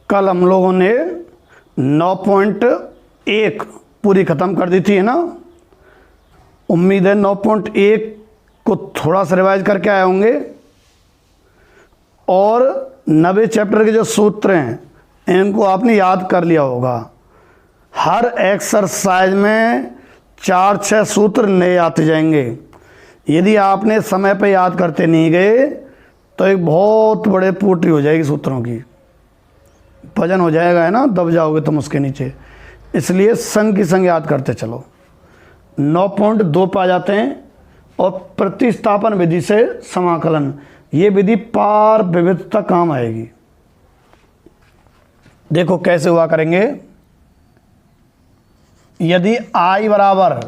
कल हम लोगों ने 9.1 पूरी ख़त्म कर दी थी, है ना। उम्मीद है 9.1 को थोड़ा सा रिवाइज करके आए होंगे। और 90 चैप्टर के जो सूत्र हैं इनको आपने याद कर लिया होगा। हर एक्सरसाइज में 4-6 सूत्र नए आते जाएंगे। यदि आपने समय पे याद करते नहीं गए तो एक बहुत बड़े पोटली हो जाएगी सूत्रों की, वजन हो जाएगा, है ना, दब जाओगे तुम उसके नीचे। इसलिए संग की संग याद करते चलो। 9.2 पे आ जाते हैं और प्रतिस्थापन विधि से समाकलन, ये विधि पार विविधता काम आएगी। देखो कैसे हुआ करेंगे। यदि आई बराबर,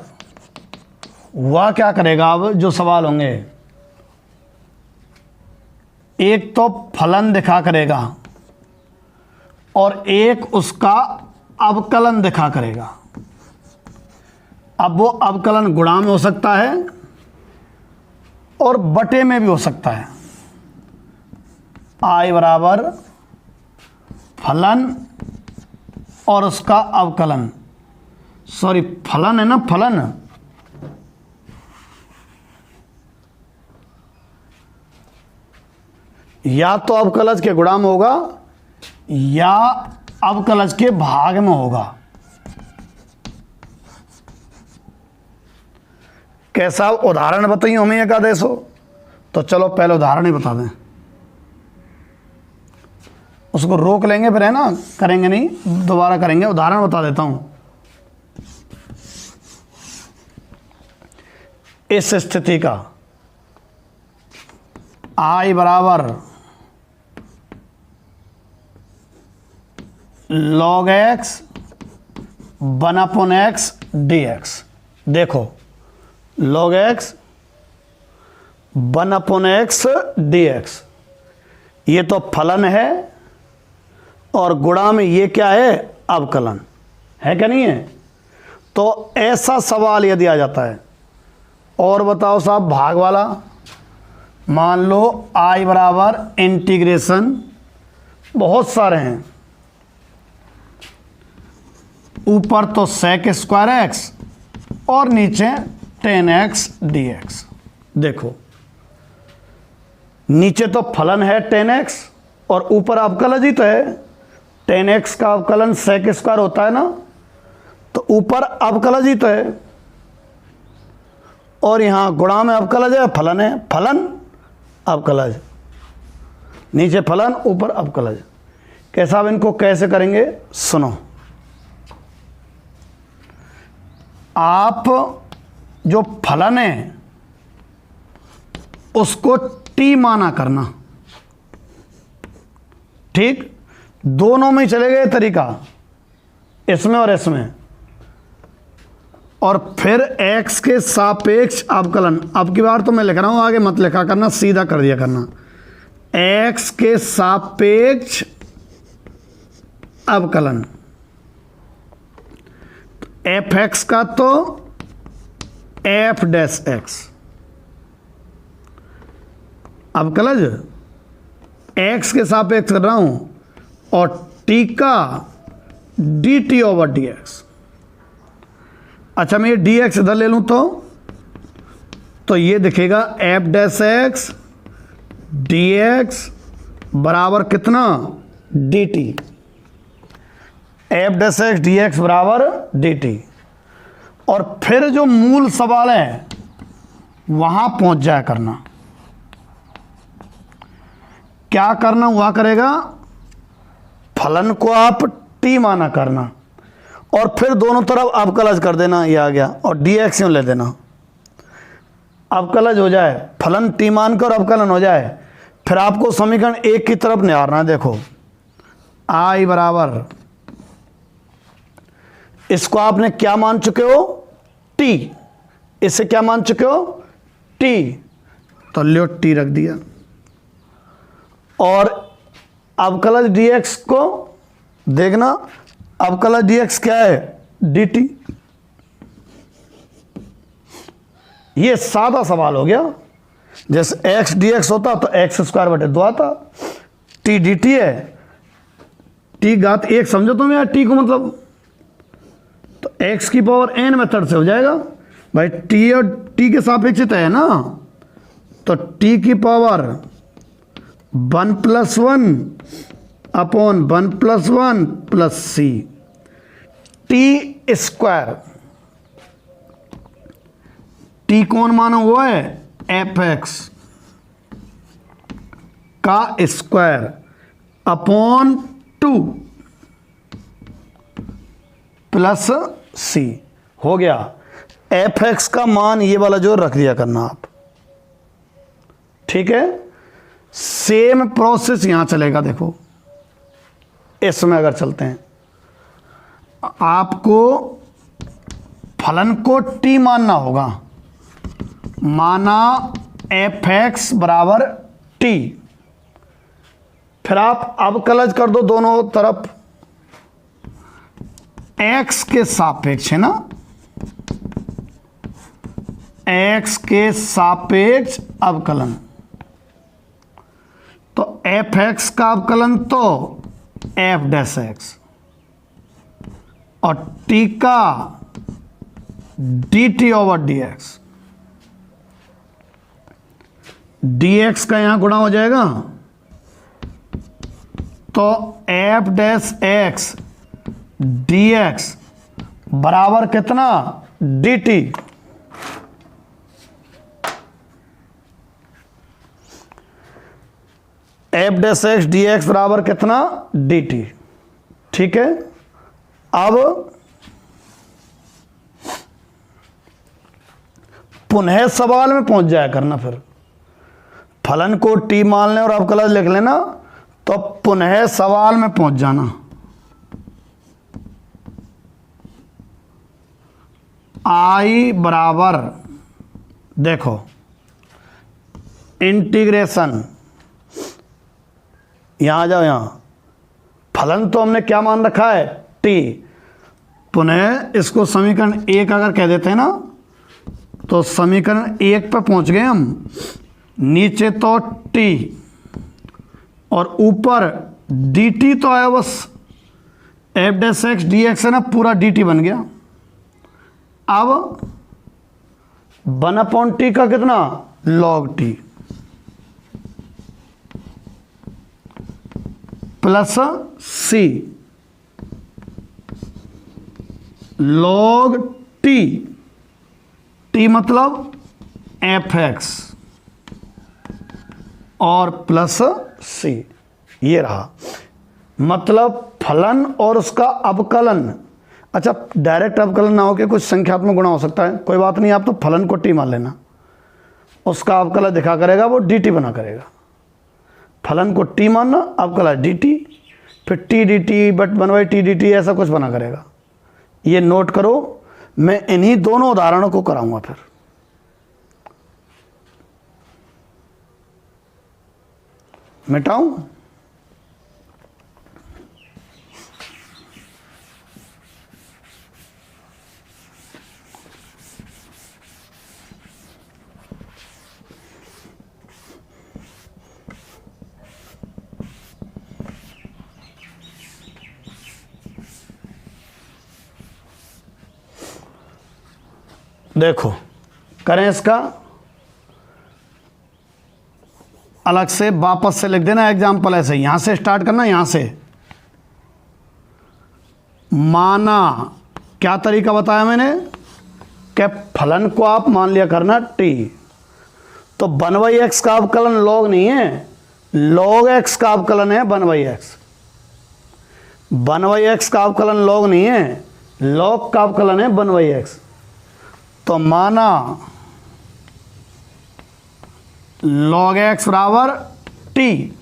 वह क्या करेगा, अब जो सवाल होंगे, एक तो फलन दिखा करेगा और एक उसका अवकलन दिखा करेगा। अब वो अवकलन गुणा में हो सकता है और बटे में भी हो सकता है। आई बराबर फलन और उसका अवकलन, सॉरी फलन है ना, फलन, या तो अवकलज के गुणा में होगा या अवकलज के भाग में होगा। कैसा उदाहरण बताइए हमें एकादेश हो तो चलो पहले उदाहरण ही बता दें, उसको रोक लेंगे फिर, है ना, करेंगे नहीं, दोबारा करेंगे। उदाहरण बता देता हूं। इस स्थिति का आई बराबर log x 1/x dx। देखो log x 1/x dx, ये तो फलन है और गुणा में ये क्या है, अवकलन है क्या नहीं है। तो ऐसा सवाल यदि आ जाता है, और बताओ साहब भाग वाला, मान लो आई बराबर इंटीग्रेशन, बहुत सारे हैं, ऊपर तो sec स्क्वायर x और नीचे 10x dx। देखो नीचे तो फलन है 10x और ऊपर अवकलज ही तो है। 10x का अवकलन sec स्क्वायर होता है ना, तो ऊपर अवकलज ही तो है और यहां गुणा में अवकलज है, फलन है, फलन अवकलज, नीचे फलन ऊपर अवकलज। कैसा, अब इनको कैसे करेंगे सुनो। आप जो फलन है उसको टी माना करना, ठीक, दोनों में चले गए तरीका, इसमें और इसमें। और फिर x के सापेक्ष अवकलन, अब की बार तो मैं लिख रहा हूं, आगे मत लिखा करना, सीधा कर दिया करना। x के सापेक्ष अवकलन, fx का तो f डैश x अवकलज, x के सापेक्ष कर रहा हूं, और t का dt ओवर dx। अच्छा मैं ये dx इधर ले लूं तो ये दिखेगा f डैश x dx बराबर कितना, dt, f dash x dx बराबर dt। और फिर जो मूल सवाल है वहां पहुंच जाया करना। क्या करना हुआ करेगा, फलन को आप t माना करना और फिर दोनों तरफ अवकलज कर देना, ये आ गया, और dx यूं ले देना, अवकलज हो जाए, फलन t मान कर अवकलन हो जाए। फिर आपको समीकरण एक की तरफ निहारना है। देखो i बराबर, इसको आपने क्या मान चुके हो, t, इसे क्या मान चुके हो, t, तो लियो t रख दिया, और अवकलज dx को देखना, अवकलज dx क्या है, dt। ये सादा सवाल हो गया। जैसे x dx होता तो x स्क्वायर बटे 2 आता, t dt है, t टी घात एक समझो तुम यार, टी को मतलब तो एक्स की पावर एन मेथड से हो जाएगा भाई, टी और टी के सापेक्ष तय है ना, तो टी की power 1+1 upon 1+1 plus C T square. T कौन माना हुआ है, एफ एक्स का स्क्वायर अपॉन 2 प्लस सी हो गया। एफ एक्स का मान ये वाला जो रख दिया करना आप, ठीक है। सेम प्रोसेस यहां चलेगा, देखो इसमें अगर चलते हैं, आपको फलन को टी मानना होगा, माना एफ एक्स बराबर टी, फिर आप अवकलज कर दो दोनों तरफ, एक्स के सापेक्ष है ना, एक्स के सापेक्ष अवकलन, तो एफ एक्स का अवकलन तो एफ डैश एक्स और टी का D T over D x, D x का यहां गुणा हो जाएगा, तो F dash x D x बराबर कितना, D T. F dash x D x बराबर कितना, डी टी, ठीक है। अब पुनः सवाल में पहुंच जाया करना, फिर फलन को टी मान लें और अवकलज लिख लेना, तो पुनः सवाल में पहुंच जाना। आई बराबर देखो इंटीग्रेशन, यहां आ जाओ, यहां फलन तो हमने क्या मान रखा है, टी, पुनः इसको समीकरण 1 अगर कह देते हैं ना, तो समीकरण 1 पे पहुंच गए हम, नीचे तो टी और ऊपर डी टी तो आया, बस F dash x D x है ना, पूरा डी टी बन गया। अब 1/t का कितना, log T plus C log T, T मतलब एफ एक्स और प्लस सी, ये रहा मतलब फलन और उसका अवकलन। अच्छा, डायरेक्ट अवकलन ना हो के कुछ संख्यात्मक गुणा हो सकता है, कोई बात नहीं, आप तो फलन को टी मान लेना, उसका अवकलन दिखा करेगा वो डी टी बना करेगा। फलन को टी मानना, अवकलन डी टी, फिर T D T but 1/t D T ऐसा कुछ बना करेगा। ये नोट करो, मैं इन्हीं दोनों उदाहरणों को कराऊंगा। फिर मिटाऊं, देखो करें इसका अलग से, वापस से लिख देना एग्जाम्पल, ऐसे यहां से स्टार्ट करना, यहां से माना, क्या तरीका बताया मैंने कि फलन को आप मान लिया करना टी, तो 1/x का अवकलन log नहीं है, log x का अवकलन है 1/x। 1/x का अवकलन log नहीं है, log का अवकलन है 1/x। तो माना log x बराबर टी,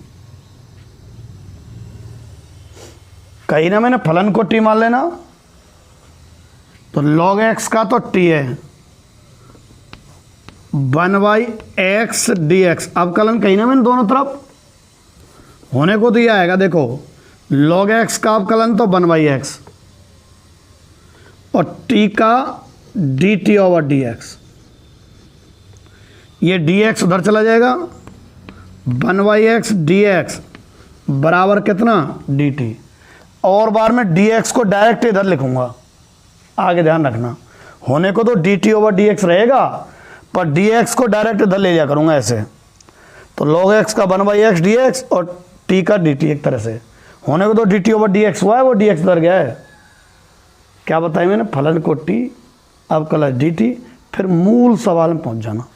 कहीं ना मैंने फलन को टी मान लेना, तो log x का तो टी है, 1/x dx, अवकलन कहीं ना मैंने दोनों तरफ होने को दिया आएगा। देखो log x का अवकलन तो 1/x और t का dt ओवर dx, ये dx उधर चला जाएगा, 1/x dx बराबर कितना, dt। और बार में dx को डायरेक्ट इधर लिखूंगा, आगे ध्यान रखना, होने को तो dt/dx रहेगा, पर dx को डायरेक्ट इधर ले लिया करूंगा ऐसे। तो log x का 1/x dx और t का dt, एक तरह से होने को तो dt/dx हुआ है, वो dx इधर गया है। क्या बताया मैंने, फलन को t, अवकलन dt, फिर मूल सवाल में पहुंच जाना।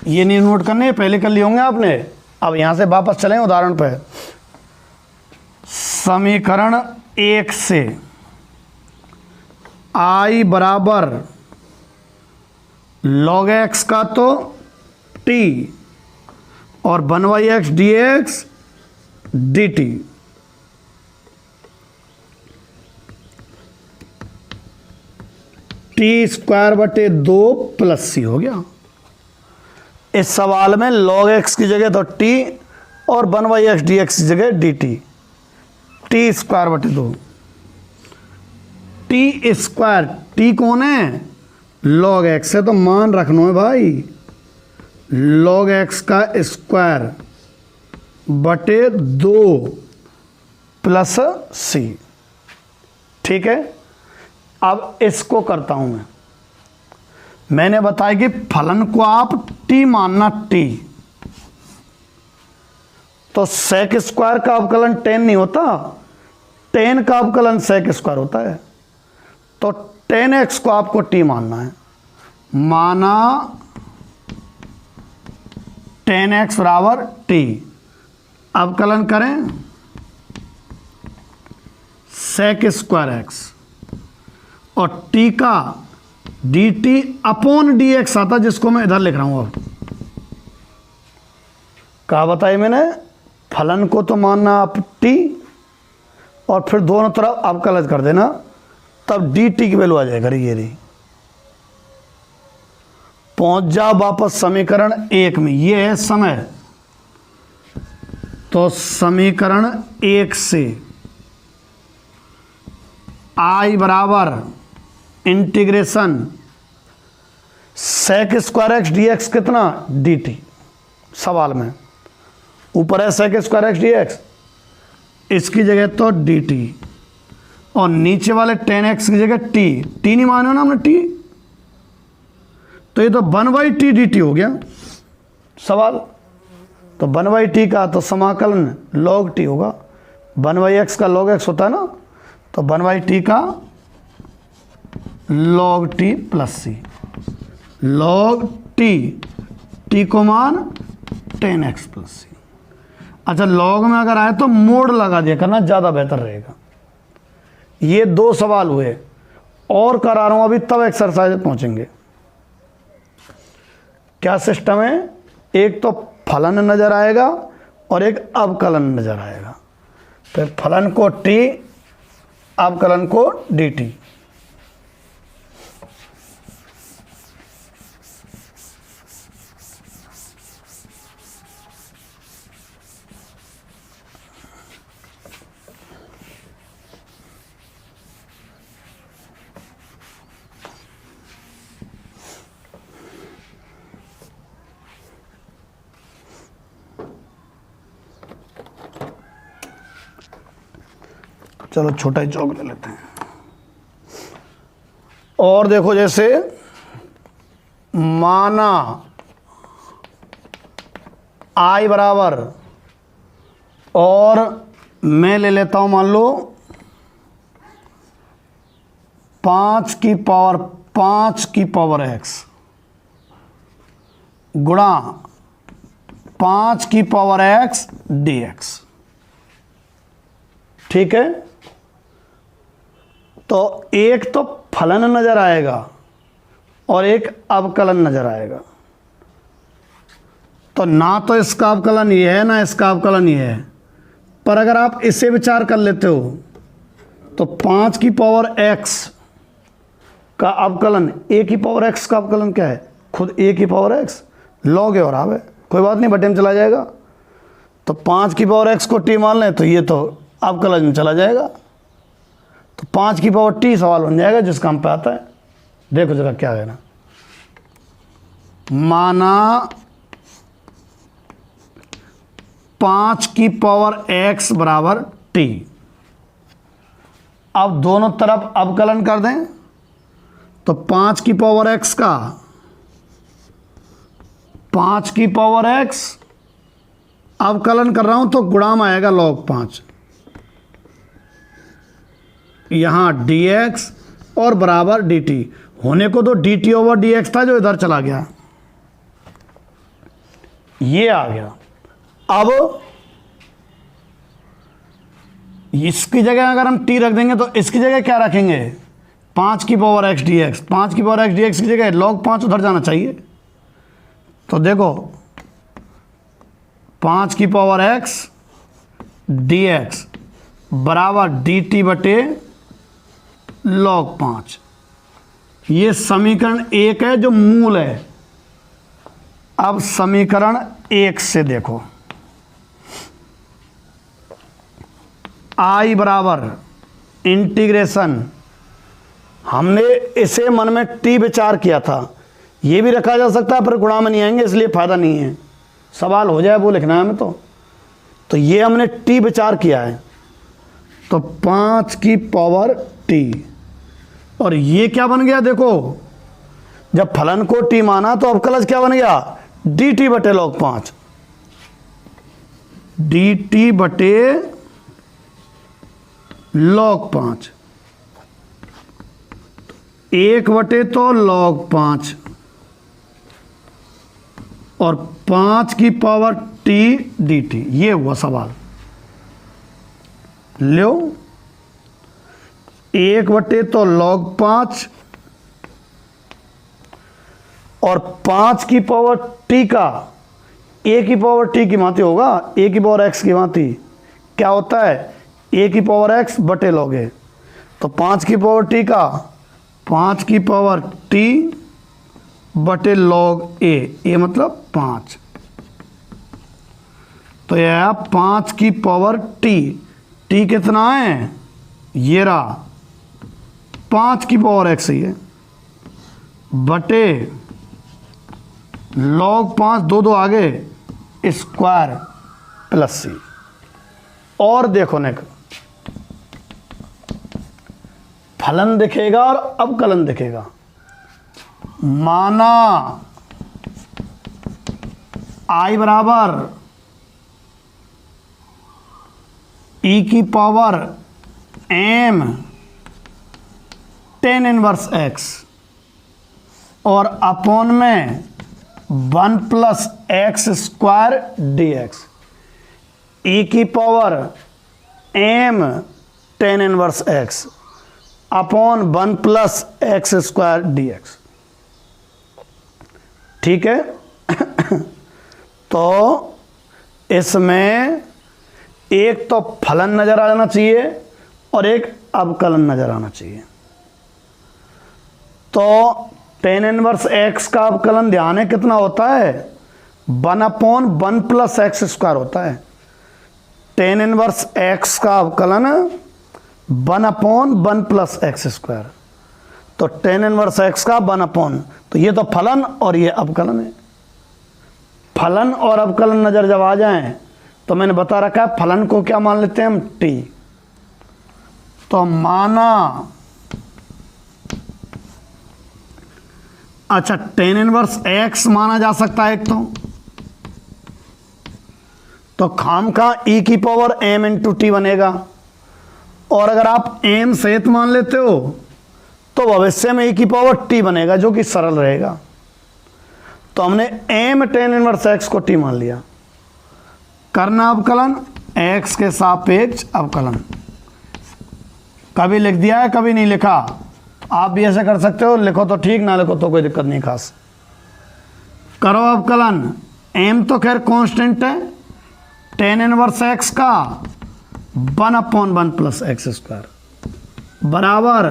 ये नहीं नोट करने, पहले कर लिए होंगे आपने। अब यहां से वापस चलें उदाहरण पे। समीकरण 1 से i बराबर log x का तो t और 1/x dx dt, t² 2 plus c हो गया। इस सवाल में log x की जगह तो t और 1/x dx की जगह dt, t² 2, t², t कौन है, log x है, तो मान रखना है भाई log x का स्क्वायर बटे 2 प्लस c। ठीक है, अब इसको करता हूं मैंने बताया कि फलन को आप t मानना, t, तो sec स्क्वायर का अवकलन tan नहीं होता, tan का अवकलन sec स्क्वायर होता है। तो tan x को आपको t मानना है, माना tan x बराबर t, अवकलन करें sec स्क्वायर x और t का dt अपॉन dx आता, जिसको मैं इधर लिख रहा हूं। अब कहा बताया मैंने, फलन को तो मानना आप t और फिर दोनों तरफ अवकलन कर देना, तब dt की वैल्यू आ जाएगा। ये रही, पहुंच जाओ वापस समीकरण 1 में। ये है समय, तो समीकरण 1 से i बराबर integration sec square x dx कितना, dt, सवाल में ऊपर है sec स्क्वायर x dx, इसकी जगह तो dt और नीचे वाले tan x की जगह t नहीं माने ना हमने t, तो ये तो 1/t dt हो गया सवाल। तो 1/t का तो समाकलन log t होगा, 1/x का log x होता है ना, तो 1/t का log t plus c, log t को मान tan x प्लस c। अच्छा, log में अगर आए तो मोड लगा दिया करना, ज़्यादा बेहतर रहेगा। ये 2 सवाल हुए और करा रहा हूं अभी, तब एक्सरसाइज पहुंचेंगे। क्या सिस्टम है, एक तो फलन नजर आएगा और एक अवकलन नजर आएगा, फिर फलन को t, अवकलन को dt। चलो छोटा ही चौक ले लेते हैं। और देखो, जैसे माना i बराबर, और मैं ले लेता हूं मान लो 5 की पावर x गुणा 5 की पावर x dx। ठीक है, तो एक तो फलन नजर आएगा और एक अवकलन नजर आएगा, तो ना तो इसका अवकलन ये है ना इसका अवकलन ये है। पर अगर आप इसे विचार कर लेते हो तो 5 की पावर x का अवकलन, a की पावर x का अवकलन क्या है, खुद a की पावर x, log है और हाफ है, कोई बात नहीं, बटे में चला जाएगा। तो 5 की पावर x को t मान लें तो ये तो अवकलन में चला जाएगा, तो 5 की पावर t सवाल बन जाएगा, जिसका हम पे आता है। देखो जरा क्या है ना, माना 5 की पावर x बराबर t। अब दोनों तरफ अवकलन कर दें तो 5 की पावर x का 5 की पावर x अवकलन कर रहा हूं तो गुणा में आएगा log 5, यहां dx और बराबर dt। होने को तो dt ओवर dx था जो इधर चला गया, ये आ गया। अब इसकी जगह अगर हम t रख देंगे तो इसकी जगह क्या रखेंगे, 5 की पावर x dx। 5 की पावर x dx की जगह log 5 उधर जाना चाहिए। तो देखो 5 की पावर x dx बराबर dt बटे log 5। ये समीकरण 1 है जो मूल है। अब समीकरण 1 से देखो, I बराबर इंटीग्रेशन, हमने इसे मन में t विचार किया था, ये भी रखा जा सकता है पर गुणा में नहीं आएंगे इसलिए फायदा नहीं है, सवाल हो जाए वो लिखना है हमें। तो ये हमने t विचार किया है, तो 5 की पावर t। और ये क्या बन गया, देखो जब फलन को t माना तो अवकलज क्या बन गया, dt बटे log 5। dt बटे log 5, 1 बटे तो log 5 और 5 की पावर t dt। ये हुआ सवाल। लो 1 बटे तो log 5 और 5 की पावर t का a की पावर t की भांति होगा, a की पावर x की भांति क्या होता है, a की पावर x बटे log a। तो 5 की पावर t का 5 की पावर t बटे log a मतलब 5। तो यह 5 की पावर t कितना है, ये रहा 5 की पावर x ही है बटे log 5, 2 आगे स्क्वायर प्लस c। और देखो ने फलन दिखेगा और अवकलन दिखेगा। माना I बराबर e की power m tan inverse x और अपॉन में 1 plus x square dx, e की power m tan inverse x upon 1 plus x square dx। ठीक है। तो इसमें एक तो फलन नजर आ जाना चाहिए और एक अवकलन नजर आना चाहिए। तो tan इनवर्स x का अवकलन ध्यान है कितना होता है, 1 अपॉन 1 प्लस एक्स स्क्वायर होता है। tan इनवर्स x का अवकलन 1 अपॉन 1 प्लस एक्स स्क्वायर। तो tan इनवर्स x का 1 अपॉन, तो ये तो फलन और ये अवकलन है। फलन और अवकलन नजर जब आ जाएं तो मैंने बता रखा है फलन को क्या मान लेते हैं हम, t। तो माना अच्छा tan इनवर्स x माना जा सकता है एक तो खाम का e की पावर m इंटू टी बनेगा। और अगर आप m सहित मान लेते हो तो भविष्य में e की पावर t बनेगा जो कि सरल रहेगा। तो हमने m tan इनवर्स x को t मान लिया। करना अवकलन x के सापेक्ष अवकलन, कभी लिख दिया है कभी नहीं लिखा, आप भी ऐसे कर सकते हो, लिखो तो ठीक ना लिखो तो कोई दिक्कत नहीं खास। करो अवकलन, m तो खैर कांस्टेंट है, tan इनवर्स x का 1 अपॉन 1 प्लस एक्स स्क्वायर बराबर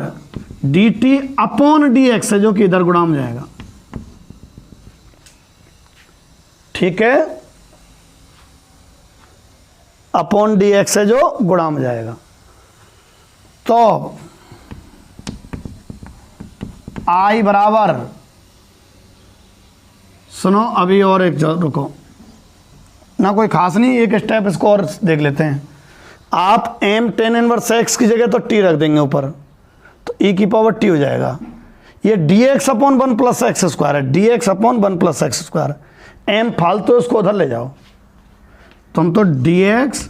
dt अपॉन dx है जो कि इधर गुणा में जाएगा। ठीक है, अपॉन dx है जो गुणा में जाएगा। तो I बराबर, सुनो अभी और एक रुको, ना कोई खास नहीं, एक स्टेप इसको और देख लेते हैं। आप m tan इनवर्स x की जगह तो t रख देंगे ऊपर, तो e की पावर t हो जाएगा। ये dx upon 1 plus x square है, dx upon 1 plus x square. m फालतू उसको उधर ले जाओ, तुम तो dx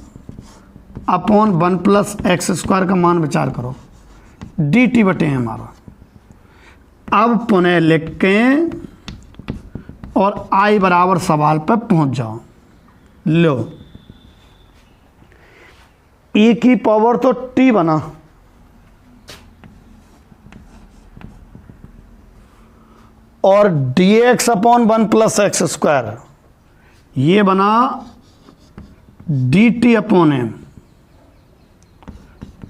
upon 1 plus x square का मान विचार करो, dt बटे हमारा। अब पुनः लिख के और i बराबर सवाल पर पहुंच जाओ। लो e की पावर तो t बना, और dx upon 1 plus x square ये बना dt अपॉन m।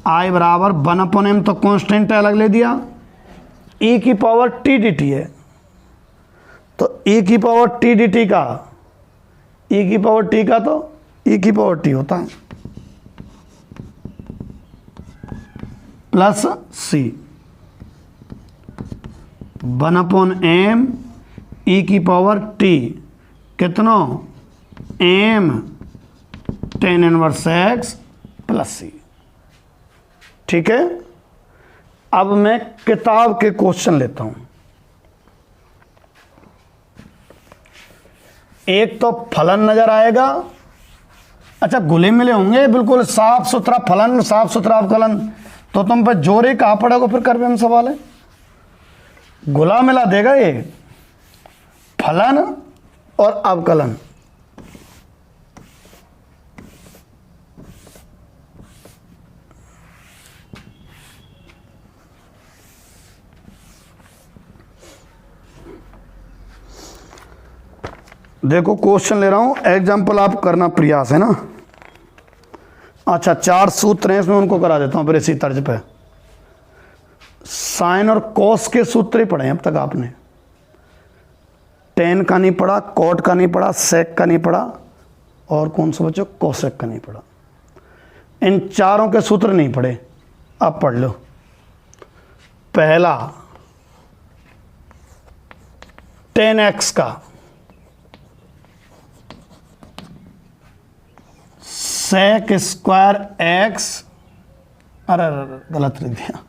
i बराबर 1 अपॉन m तो कांस्टेंट अलग ले दिया, e की पावर t dt है, तो e की पावर t dt का e की पावर t का तो e की पावर t होता है plus c 1 upon m e की पावर t कितनो m tan inverse x plus c। ठीक है, अब मैं किताब के क्वेश्चन लेता हूं। एक तो फलन नजर आएगा, अच्छा घुले मिले होंगे, बिल्कुल साफ सुथरा फलन साफ सुथरा अवकलन, तो तुम पर जोरे कहा पड़ेगा फिर कर में सवाल है। घुला मिला देगा ये फलन और अवकलन। देखो क्वेश्चन ले रहा हूं, एग्जाम्पल आप करना प्रयास है ना। अच्छा 4 सूत्र हैं इसमें, उनको करा देता हूं फिर इसी तर्ज पे। साइन और कॉस के सूत्र ही पढ़े हैं अब तक आपने, टेन का नहीं पढ़ा, कॉट का नहीं पढ़ा, सेक का नहीं पढ़ा, और कौन सा बच्चों कोसेक का नहीं पढ़ा। इन चारों के सूत्र नहीं पढ़े, अब पढ़ लो। पहला टेन एक्स का सेक स्क्वायर एक्स, अरे गलत लिख दिया,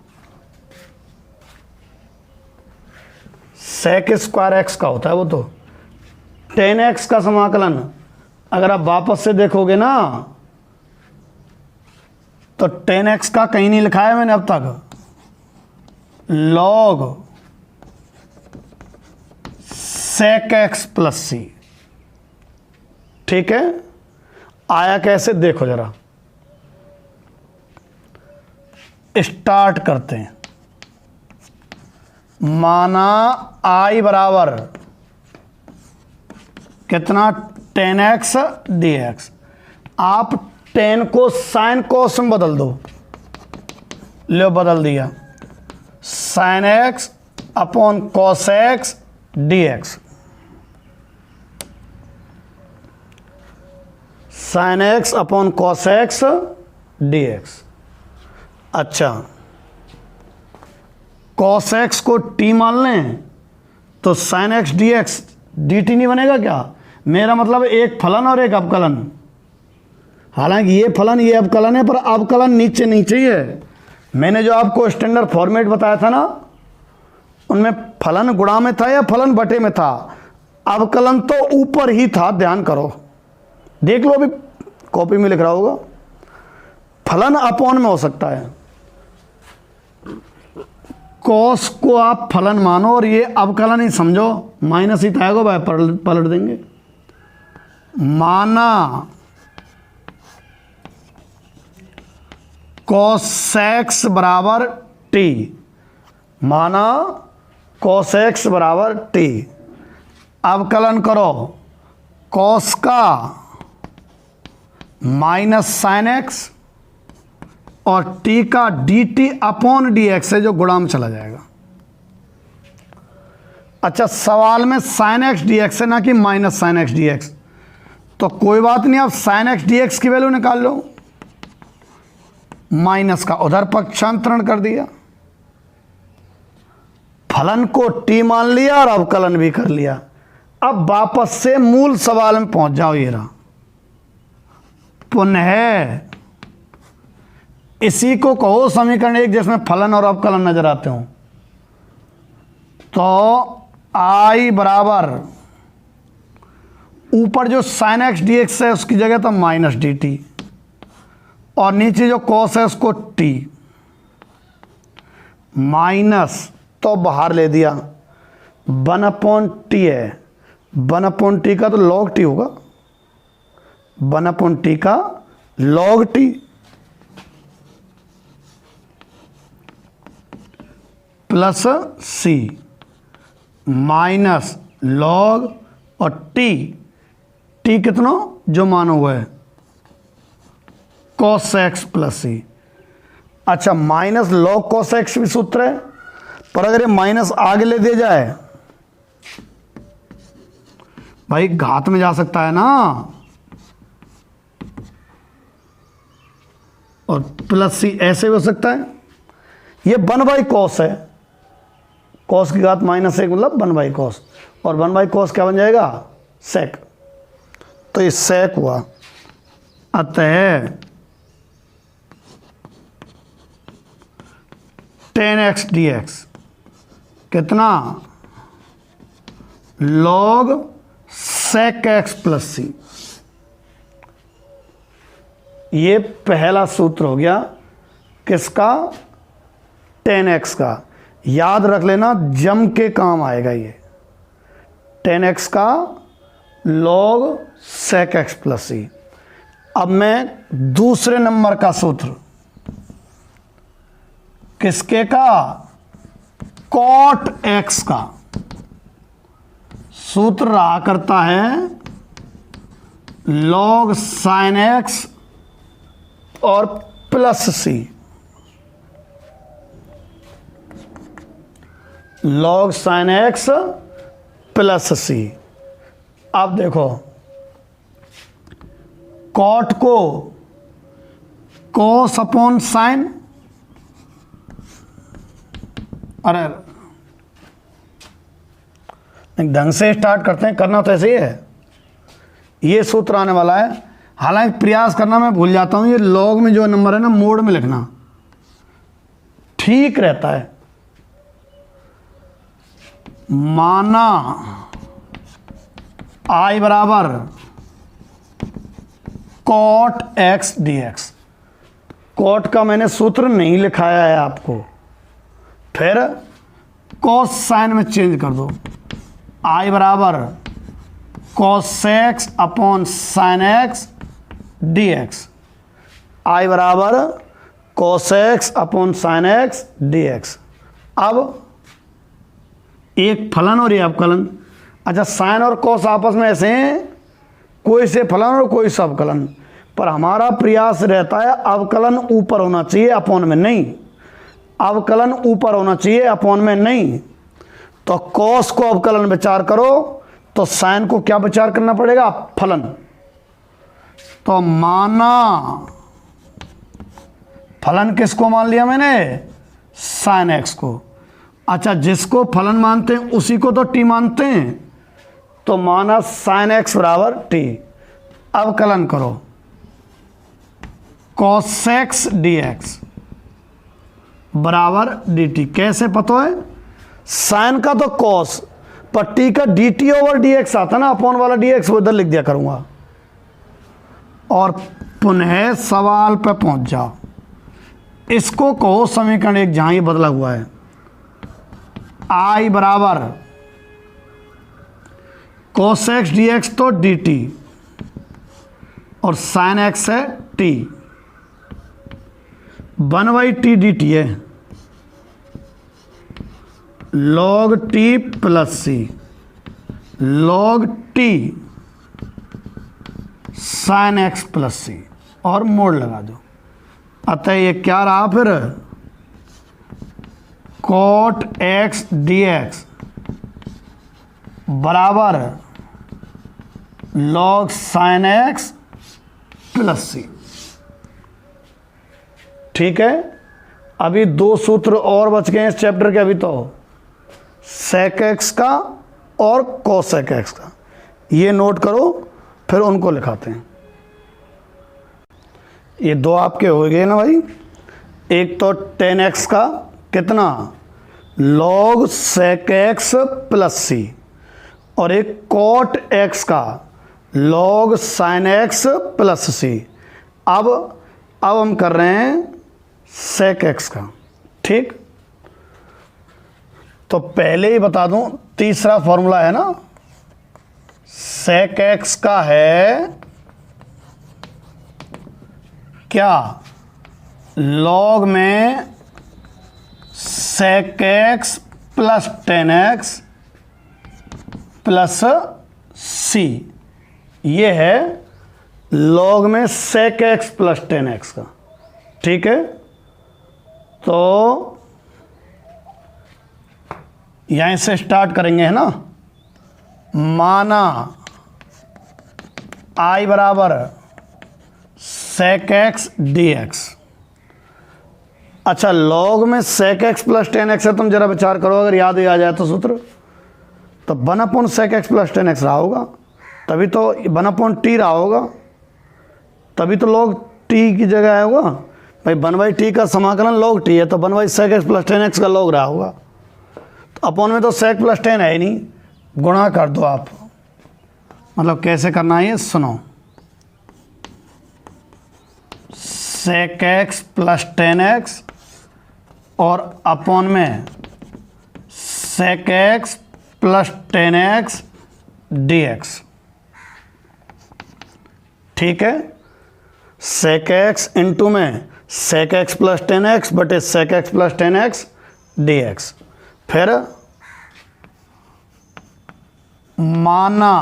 सेक स्क्वायर एक्स का होता है वो तो। टेन एक्स का समाकलन अगर आप वापस से देखोगे ना तो टेन एक्स का कहीं नहीं लिखा है मैंने अब तक, log sec X plus C. ठीक है, आया कैसे देखो जरा, स्टार्ट करते हैं। माना आई बराबर कितना टेन एक्स डी एक्स, आप टेन को साइन कोस में बदल दो, लो बदल दिया, sine x upon cos x D x, sine x upon cos x D X. अच्छा कॉस एक्स को टी मान लें तो sine x D x D T नहीं बनेगा क्या? मेरा मतलब एक फलन और एक अवकलन, हालांकि ये फलन ये अवकलन है पर अवकलन नीचे नहीं चाहिए। मैंने जो आपको स्टैंडर्ड फॉर्मेट बताया था ना उनमें फलन गुणा में था या फलन बटे में था, अवकलन तो ऊपर ही था, ध्यान करो देख लो, अभी कॉपी में लिख रहा होगा। फलन अपॉन में हो सकता है, कॉस को आप फलन मानो और ये अवकलन ही समझो, माइनस ही आएगा भाई, पलट देंगे। माना कॉस एक्स बराबर टी, माना कॉस एक्स बराबर टी, अवकलन करो कॉस का माइनस साइन एक्स और टी का D T upon D x है जो गुणा में चला जाएगा। अच्छा सवाल में साइन एक्स डी एक्स है ना कि minus sine x D x, तो कोई बात नहीं, आप साइन एक्स डी एक्स की वैल्यू निकाल लो, माइनस का उधर पक्षांतरण कर दिया, फलन को टी मान लिया और अवकलन भी कर लिया। अब वापस से मूल सवाल में पहुंच जाओ, ये रहा पुनः इसी को कहो समीकरण 1 जिसमें फलन और अवकलन नजर आते हो। तो I बराबर ऊपर जो साइन एक्स डी एक्स है उसकी जगह तो माइनस डी टी, और नीचे जो कॉस है उसको टी माइनस, तो बाहर ले दिया 1/t है, 1/t का तो log t होगा, 1/t का log t plus c minus log और t कितना जो मानो हुआ है cos x प्लस c। अच्छा, माइनस log cos x भी सूत्र है, पर अगर ये माइनस आगे ले दिया जाए भाई घात में जा सकता है ना, और प्लस सी ऐसे भी हो सकता है। ये 1/cos है, cos की घात -1 मतलब 1/cos, और 1/cos क्या बन जाएगा sec, तो ये sec हुआ। अतः tan x dx कितना log sec x plus C. ये पहला सूत्र हो गया किसका, tan x का। याद रख लेना, जम के काम आएगा ये, tan x का log sec x plus C. अब मैं दूसरे नंबर का सूत्र, किसके का, cot x का सूत्र रहा करता है log sin x और plus C, log sin x plus C. अब देखो cot को cos अपॉन sin, अरे ढंग से स्टार्ट करते हैं, करना तो ऐसे ही है। ये सूत्र आने वाला है, हालांकि प्रयास करना मैं भूल जाता हूं, ये लॉग में जो नंबर है ना मोड में लिखना ठीक रहता है। माना I बराबर cot x dx, cot का मैंने सूत्र नहीं लिखाया है आपको, फिर cos साइन में चेंज कर दो, I बराबर cos x upon sine x dx, I बराबर cos x upon sine x dx। अब एक फलन और ये अवकलन। अच्छा, साइन और cos आपस में ऐसे हैं, कोई से फलन और कोई से अवकलन, पर हमारा प्रयास रहता है अवकलन ऊपर होना चाहिए अपॉन में नहीं, अवकलन ऊपर होना चाहिए अपॉन में नहीं। तो cos को अवकलन विचार करो तो साइन को क्या विचार करना पड़ेगा, फलन। तो माना फलन किसको मान लिया मैंने, साइन x को। अच्छा, जिसको फलन मानते हैं उसी को तो t मानते हैं, तो माना साइन x बराबर t। अवकलन करो cos x dx बराबर dt। कैसे पता है, साइन का तो cos, पर t का dt ओवर dx आता ना, अपॉन वाला dx वो इधर लिख दिया करूंगा। और पुनः सवाल पे पहुंच जाओ, इसको कहो समीकरण 1 जहां ये बदला हुआ है। I बराबर cos x dx तो dt और sin x है t, 1/t dt है, log t plus C, log t sin x plus C, और मोड़ लगा दो। अतः ये क्या रहा फिर, cot x dx बराबर log sin x plus C. ठीक है, अभी 2 सूत्र और बच गए इस चैप्टर के, अभी तो sec x का और cosec x का, ये नोट करो, फिर उनको लिखाते हैं। ये दो आपके हो गए ना भाई। एक तो tan x का कितना log sec x plus C, और एक cot x का log sin x plus C. अब हम कर रहे हैं sec x का, ठीक। तो पहले ही बता दूं, तीसरा फॉर्मूला है ना, sec x का है क्या, log में sec x plus tan x plus C. ये है log में sec x plus tan x का, ठीक है। तो यहीं से स्टार्ट करेंगे, है ना। माना I बराबर sec x dx। अच्छा, log में sec x plus tan x है, तुम जरा विचार करो, अगर याद ही आ जाए तो सूत्र, तो 1/sec x plus tan x रहा होगा, तभी तो 1/t रहा होगा, तभी तो log t की जगह आया होगा भाई। 1/t का समाकलन log t है, तो 1/sec x plus tan x का log रहा होगा। तो अपॉन में तो sec प्लस tan है ही नहीं, गुणा कर दो आप। मतलब कैसे करना है ये सुनो, sec x plus tan x और अपॉन में sec x plus tan x dx, ठीक है। sec x इंटू में sec x plus tan x बटे sec x plus tan x dx। फिर माना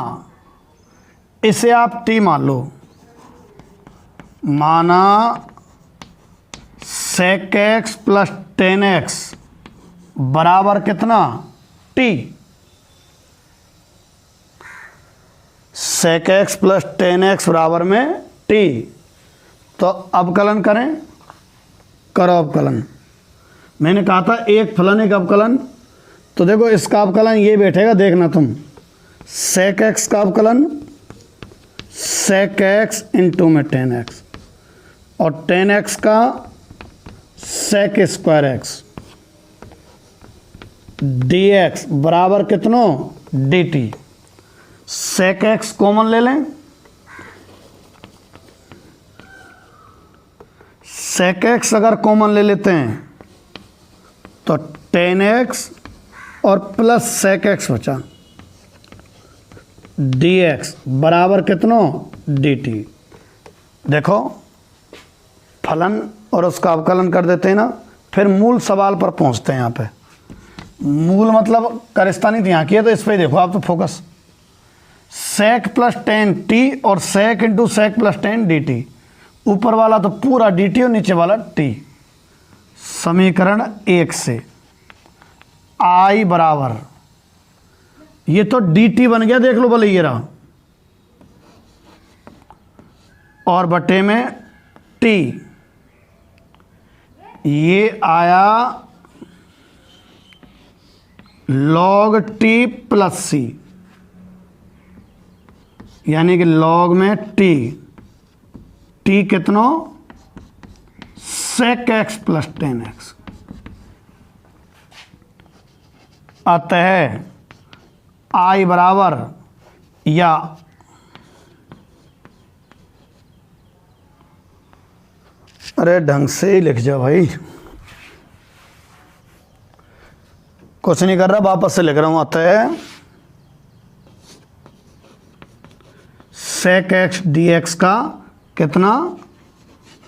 इसे आप t मान लो, माना sec x plus tan x बराबर कितना t, sec x plus tan x बराबर में t। तो अवकलन करें, करो अवकलन। मैंने कहा था एक फलन एक अवकलन, तो देखो इसका अवकलन ये बैठेगा, देखना तुम, sec x का अवकलन sec x इंटू में tan x, और tan x का sec स्क्वायर x dx बराबर कितनों dt। sec x कॉमन ले लें, sec x अगर कॉमन ले लेते हैं तो tan x और प्लस sec x बचा, dx बराबर कितनों dt। देखो फलन और उसका अवकलन कर देते हैं ना, फिर मूल सवाल पर पहुंचते हैं। यहाँ पे मूल मतलब करिस्तानी यहाँ की है, तो इस पर देखो आप, तो focus sec plus tan t और sec into sec plus tan dt। ऊपर वाला तो पूरा dt और नीचे वाला t। समीकरण 1 से I बराबर, ये तो dt बन गया, देख लो भले, ये रहा, और बटे में t, ये आया log t प्लस c, यानी कि log में t कितनों sec x plus tan x। अतः I बराबर, या अरे ढंग से ही लिख जाओ भाई, कुछ नहीं कर रहा, वापस से लिख रहा हूं। अतः sec x dx का कितना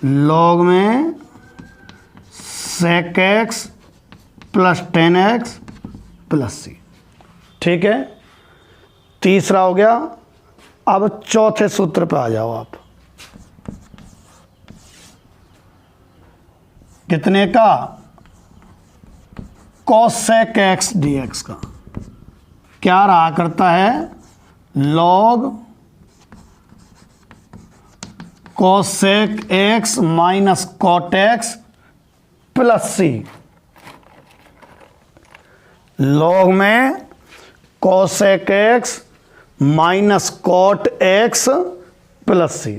log में sec x plus tan x plus C, ठीक है। तीसरा हो गया। अब चौथे सूत्र पे आ जाओ आप, कितने का, cosec x dx का क्या रहा करता है, log cosec x minus cot x plus C. log में cosec x minus cot x plus C.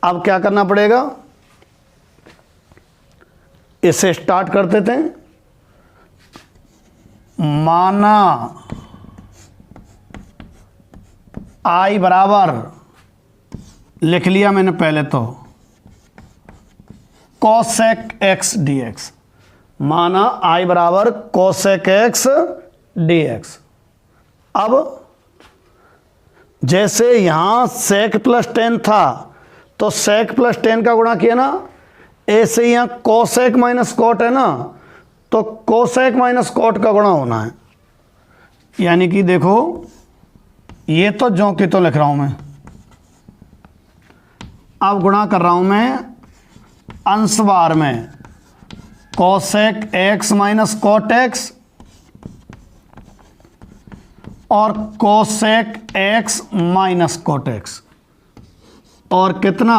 अब क्या करना पड़ेगा, इसे स्टार्ट करते थे। माना I बराबर, लिख लिया मैंने पहले तो, कोसेक एक्स डी एक्स। माना I बराबर कोसेक एक्स डी एक्स। अब जैसे यहां सेक प्लस टेन था तो सेक प्लस टेन का गुणा किया ना, ऐसे ही यहां कोसेक माइनस कोट है ना, तो कोसेक माइनस कोट का गुणा होना है। यानी कि देखो, ये तो ज्यों की तो लिख रहा हूं मैं, अब गुणा कर रहा हूं मैं अंश बार में, cosec x minus cot X और cosec x minus cot X, और कितना,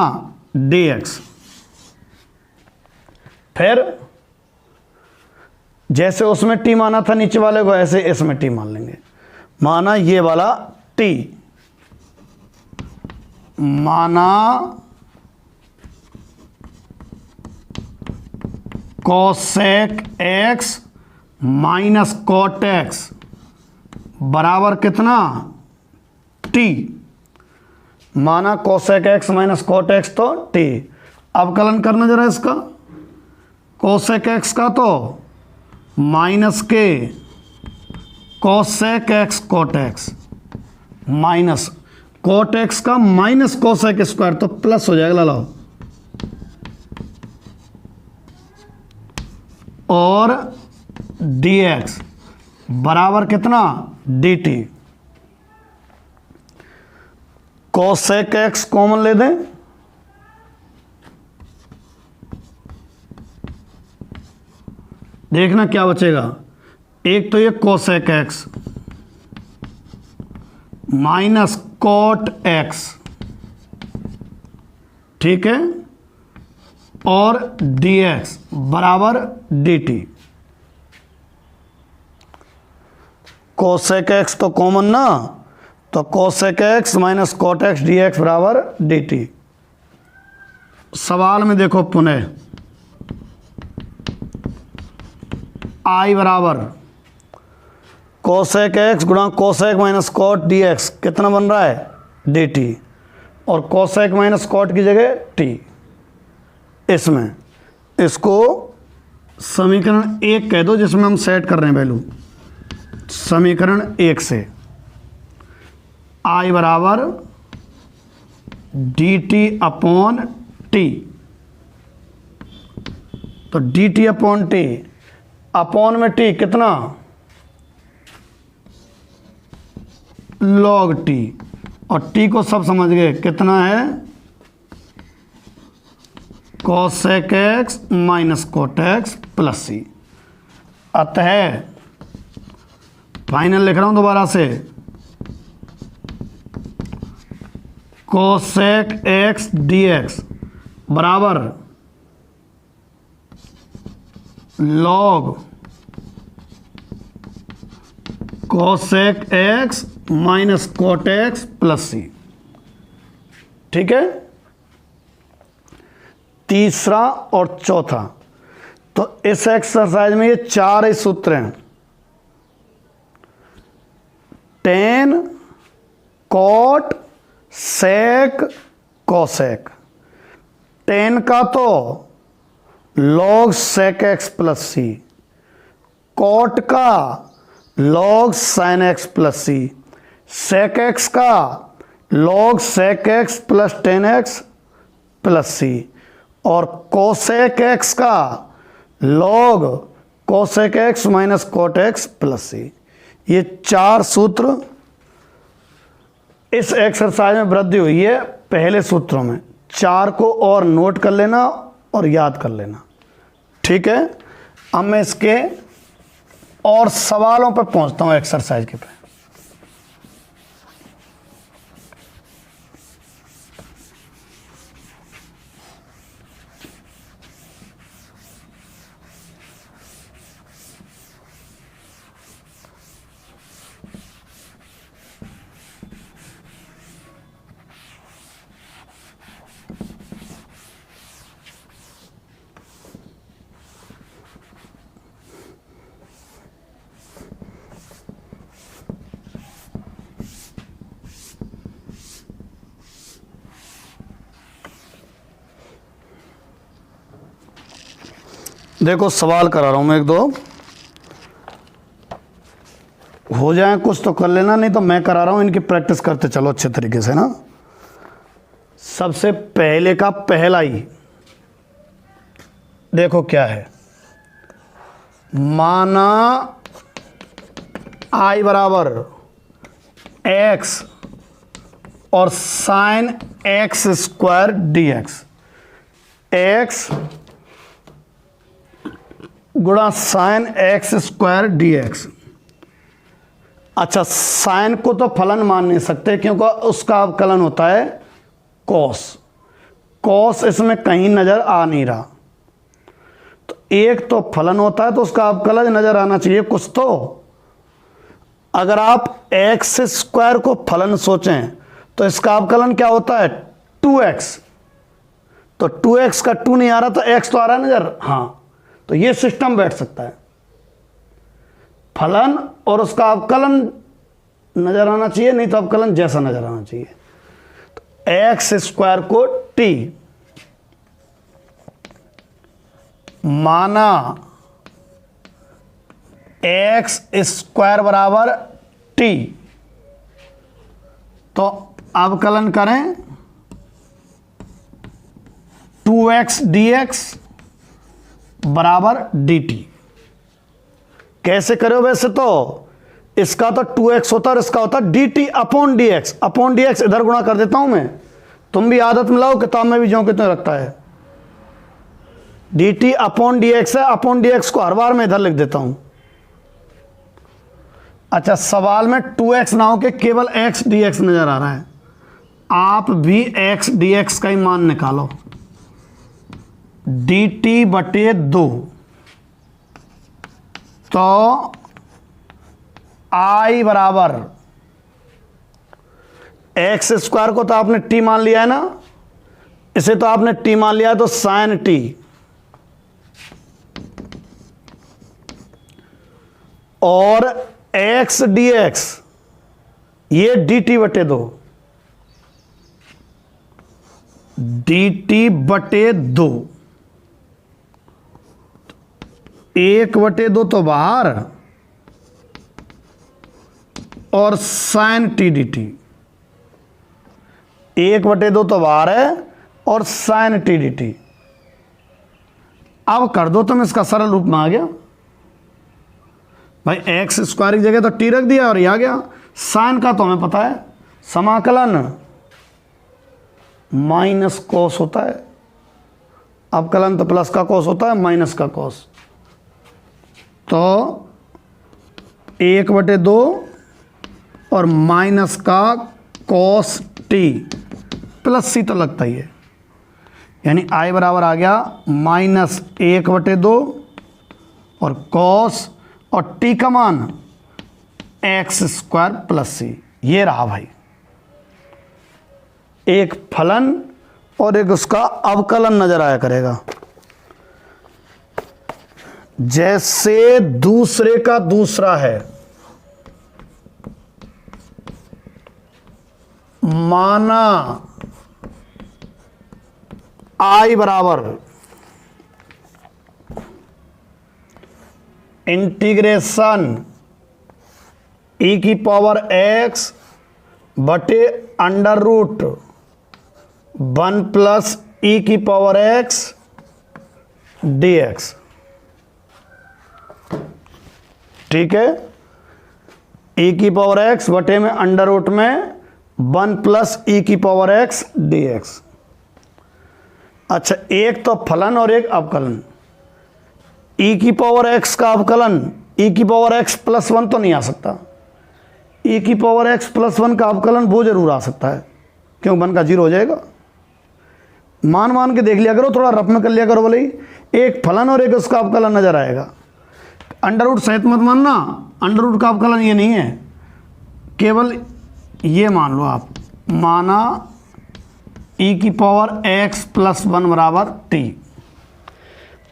डी एक्स। फिर जैसे उसमें टी माना था नीचे वाले को, ऐसे इसमें टी मान लेंगे। माना ये वाला टी, माना cosec x minus cot x बराबर कितना, टी। माना cosec x minus cot x तो टी। अब कलन करना जरा इसका, कोसेक एक्स का तो माइनस के cosec x cot x, minus cot x का माइनस कोसेक स्क्वायर तो प्लस हो जाएगा, लाओ, और डी एक्स बराबर कितना, D T. Cosec x common ले दें, देखना क्या बचेगा। एक तो ये cosec x minus cot x, ठीक है, और डी एक्स बराबर डी टी। कोसेक एक्स तो कॉमन ना, तो cosec x minus cot x D x बराबर डी टी। सवाल में देखो पुनः, आई बराबर कोसेक एक्स गुणा cosec minus cot D x, कितना बन रहा है, डी टी, और कोसेक माइनस कोट की जगह टी। इसमें इसको समीकरण एक कह दो, जिसमें हम सेट कर रहे हैं वैल्यू। समीकरण एक से आई बराबर डी टी अपॉन टी, तो D T upon T, upon में टी कितना, लॉग टी, और टी को सब समझ गए कितना है, cosec x minus cot X plus C. अतः फाइनल लिख रहा हूं दोबारा से, कोसेक एक्स डी एक्स बराबर log cosec x minus cot X plus C. ठीक है, तीसरा और चौथा, तो इस एक्सरसाइज में ये चार ही सूत्र हैं। Tan, cot, sec, cosec. Tan का तो log sec X plus C, cot का log sine X plus C, sec X का log sec X plus tan X plus C, और कोसेक एक्स का log cosec x minus cot X plus C. ये चार सूत्र इस exercise में वृद्धि हुई है पहले सूत्रों में। चार को और नोट कर लेना और याद कर लेना। ठीक है, अब मैं इसके और सवालों पर पहुंचता हूं एक्सरसाइज के पे। देखो सवाल करा रहा हूँ मैं, एक दो हो जाए कुछ तो कर लेना, नहीं तो मैं करा रहा हूँ, इनकी प्रैक्टिस करते चलो अच्छे तरीके से ना। सबसे पहले का पहला ही देखो क्या है, माना I बराबर x और sine X square D X, X गुणा sine X square D X. अच्छा, साइन को तो फलन मान नहीं सकते क्योंकि उसका अवकलन होता है कॉस, कॉस इसमें कहीं नजर आ नहीं रहा, तो एक तो फलन होता है तो उसका अवकलन नजर आना चाहिए कुछ तो। अगर आप एक्स स्क्वायर को फलन सोचें तो इसका अवकलन क्या होता है 2x, तो 2x का 2 नहीं आ रहा तो x तो आ रहा है नजर, हाँ, तो ये सिस्टम बैठ सकता है, फलन और उसका अवकलन नजर आना चाहिए, नहीं तो अवकलन जैसा नजर आना चाहिए। तो एक्स स्क्वायर को t माना एक्स स्क्वायर बराबर t, तो अवकलन करें 2x dx बराबर dt। कैसे करो, वैसे तो इसका तो 2x होता है और इसका होता है dt upon dx, upon dx इधर गुणा कर देता हूं मैं, तुम भी आदत मिलाओ, किताब में भी जो कितने रखता है, dt अपॉन dx है, अपॉन dx को हर बार मैं इधर लिख देता हूं। अच्छा, सवाल में 2x ना हो के केवल x dx नजर आ रहा है, आप भी x dx का ही मान निकालो, dt बटे 2, तो I बराबर एक्स स्क्वायर को तो आपने t मान लिया है ना, इसे तो आपने t मान लिया है, तो साइन t और x dx ये dt बटे 2, dt बटे 2, 1 बटे 2 तो बाहर और साइन टी डी टी, 1 बटे 2 तो बाहर है और साइन टी डी टी। अब कर दो तुम, इसका सरल रूप में आ गया भाई, एक्स स्क्वायर की जगह तो टी रख दिया और ये आ गया। साइन का तो हमें पता है समाकलन माइनस कॉस होता है, अवकलन तो प्लस का कॉस होता है माइनस का कॉस, तो 1 बटे 2 और माइनस का कॉस टी प्लस सी तो लगता ही है, यानी आई बराबर आ गया माइनस 1 बटे 2 और कॉस और टी का मान एक्स स्क्वायर प्लस सी। ये रहा भाई, एक फलन और एक उसका अवकलन नजर आया करेगा। जैसे दूसरे का दूसरा है, माना I बराबर इंटीग्रेशन e की पावर x बटे अंडर रूट 1 प्लस e की पावर x dx, ठीक है, e की पावर x बटे में अंडर रूट में 1 प्लस e की पावर x dx। अच्छा, एक तो फलन और एक अवकलन, e की पावर x का अवकलन e की पावर x प्लस 1 तो नहीं आ सकता, e की पावर x प्लस 1 का अवकलन वो जरूर आ सकता है, क्यों 1 का 0 हो जाएगा। मान के देख लिया करो, थोड़ा रफ में कर लिया करो, भले ही एक फलन और एक उसका अवकलन नजर आएगा। अंडर रूट सहित मत मानना, अंडर रूट का अवकलन ये नहीं है, केवल ये मान लो आप, माना e की पावर x प्लस 1 बराबर t,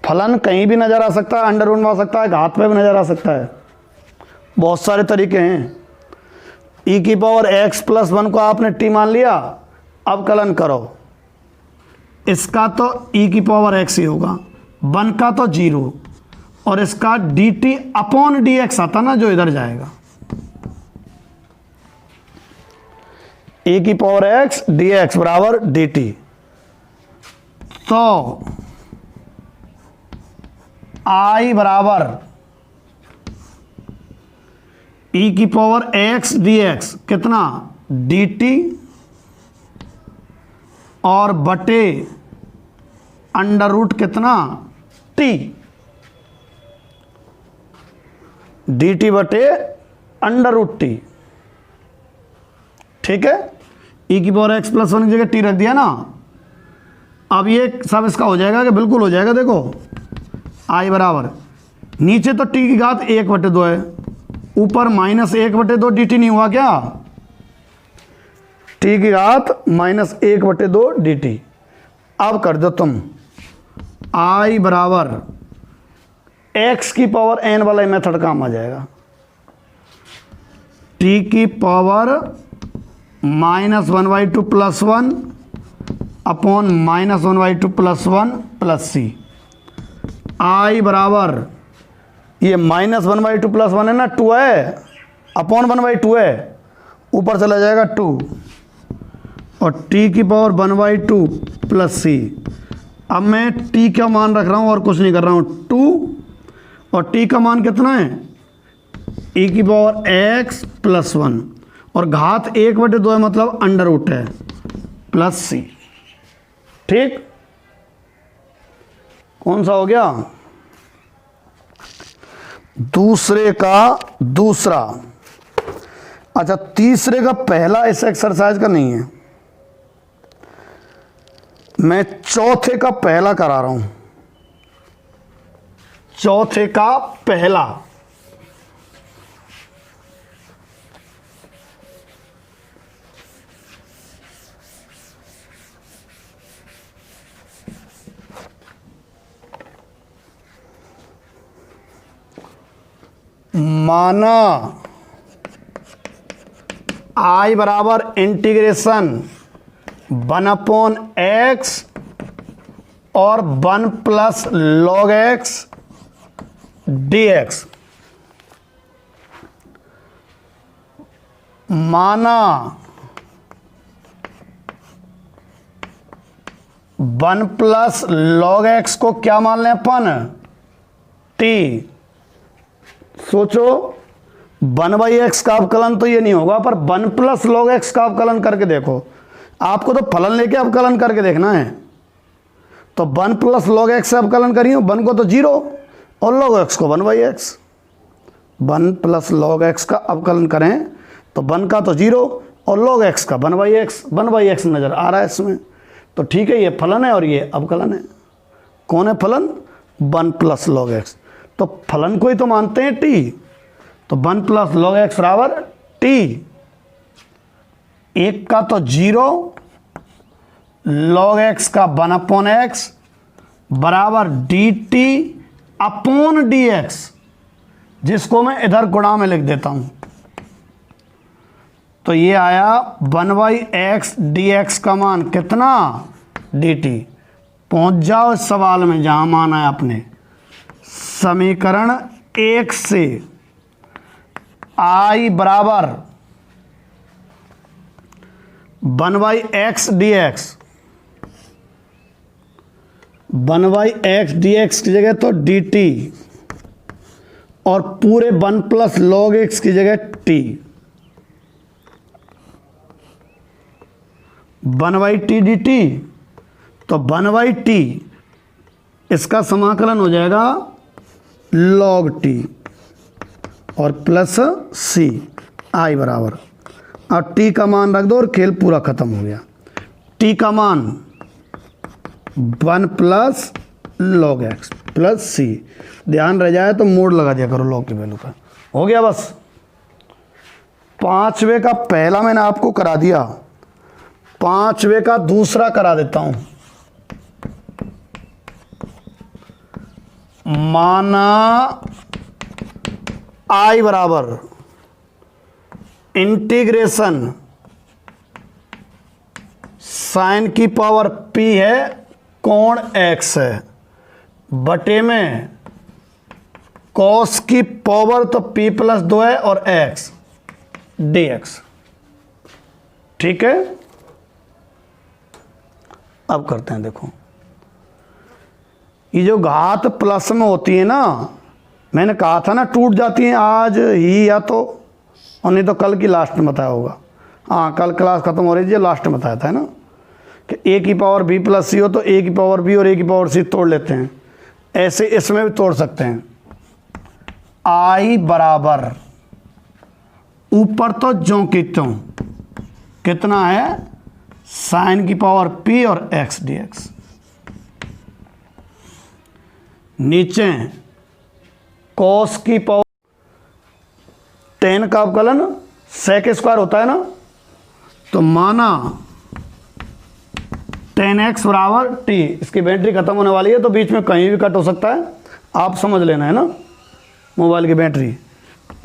फलन कहीं भी नजर आ सकता है, अंडर रूट में आ सकता है, घात पे भी नजर आ सकता है, बहुत सारे तरीके हैं। e की पावर x प्लस 1 को आपने t मान लिया, अवकलन करो, इसका तो e की पावर x ही होगा, 1 का तो 0 और इसका dt अपॉन dx आता ना जो इधर जाएगा, e की पावर x dx बराबर dt। तो I बराबर e की पावर x dx कितना dt और बटे अंडर रूट कितना t, dt बटे अंडर रूट t। ठीक है, e की पावर x प्लस 1 की जगह t रख दिया ना। अब ये सब इसका हो जाएगा कि बिल्कुल हो जाएगा। देखो I बराबर नीचे तो t की घात 1/2 है, ऊपर -1/2 dt नहीं हुआ क्या, t की घात -1/2 dt। अब कर दो तुम I बराबर x की पावर n वाला मेथड काम आ जाएगा, t की power -1/2 plus 1 upon -1/2 plus 1 plus c। I बराबर ये -1/2 प्लस 1 है ना, 2 है अपॉन 1/2 है, ऊपर चला जाएगा 2 और t की पावर 1/2 प्लस c। अब मैं t का मान रख रहा हूँ और कुछ नहीं कर रहा हूँ, 2 और t का मान कितना है e की पावर x प्लस 1 और घात 1/2 है मतलब अंडर रूट है प्लस c। ठीक, कौन सा हो गया, दूसरे का दूसरा। अच्छा, तीसरे का पहला इस एक्सरसाइज का नहीं है, मैं चौथे का पहला करा रहा हूं। चौथे का पहला, माना I बराबर इंटीग्रेशन 1/x और 1 प्लस log x dx। माना 1 प्लस log x को क्या मान लें अपन, t। सोचो 1/x का अवकलन तो ये नहीं होगा, पर 1 प्लस log x का अवकलन करके देखो। आपको तो फलन लेके अवकलन करके देखना है, तो 1 प्लस log x से अवकलन करिए, 1 को तो 0 और log x को 1/x। 1 प्लस log x का अवकलन करें तो 1 का तो 0 और log x का 1/x। 1/x नजर आ रहा है इसमें, तो ठीक है, ये फलन है और ये अवकलन है। कौन है फलन, 1 प्लस log x। तो फलन को ही तो मानते हैं t, तो 1 प्लस log x बराबर t। एक का तो 0 log x का 1/x बराबर dt अपॉन dx, जिसको मैं इधर गुणा में लिख देता हूं। तो ये आया 1/x dx का मान कितना dt। पहुंच जाओ इस सवाल में जहां मान है अपने। समीकरण 1 से I बराबर 1/x dx, 1/x dx की जगह तो dt और पूरे 1 प्लस log x की जगह t, 1/t dt। तो 1/t इसका समाकलन हो जाएगा log t और प्लस c। I बराबर, अब t का मान रख दो और खेल पूरा खत्म हो गया। t का मान 1 plus log x plus c। ध्यान रह जाए तो मोड़ लगा दिया करो log की वैल्यू पर। हो गया बस। पांचवे का पहला मैंने आपको करा दिया, पांचवे का दूसरा करा देता हूं। माना I बराबर इंटीग्रेशन साइन की पावर p है, कोण x है, बटे में कॉस की पावर तो p प्लस 2 है और x dx। ठीक है, अब करते हैं। देखो ये जो घात प्लस में होती है ना, मैंने कहा था ना टूट जाती हैं आज ही या तो, और नहीं तो कल की लास्ट में बताया होगा। हाँ, कल क्लास खत्म हो रही थी, लास्ट में बताया था ना कि a की पावर b प्लस सी हो तो a की पावर b और a की पावर c तोड़ लेते हैं। ऐसे इसमें भी तोड़ सकते हैं। i बराबर ऊपर तो ज्यों की त्यों कितना है, साइन की पावर p और x dx। नीचे कॉस की पावर टेन का अवकलन सेक स्क्वायर होता है ना, तो माना टेन एक्स बराबर टी। इसकी बैटरी खत्म होने वाली है तो बीच में कहीं भी कट हो सकता है, आप समझ लेना है ना मोबाइल की बैटरी।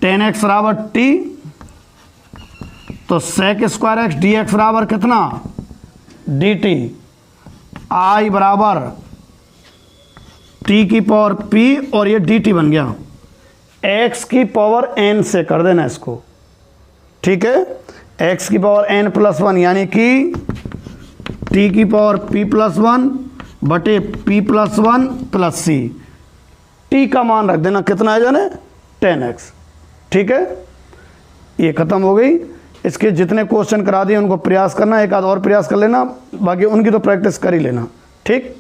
टेन एक्स बराबर टी, तो sec square x D x बराबर कितना, डी टी। आई बराबर टी की पावर पी और ये डी टी बन गया। एक्स की पावर एन से कर देना इसको। ठीक है, एक्स की पावर एन प्लस 1 यानी कि टी की पावर पी प्लस 1 बटे P plus 1 plus C. T का मान रख देना कितना है जाने, 10x। ठीक है, ये खत्म हो गई। इसके जितने क्वेश्चन करा दिए उनको प्रयास करना, एक आध और प्रयास कर लेना, बाकी उनकी तो प्रैक्टिस कर ही लेना। ठीक।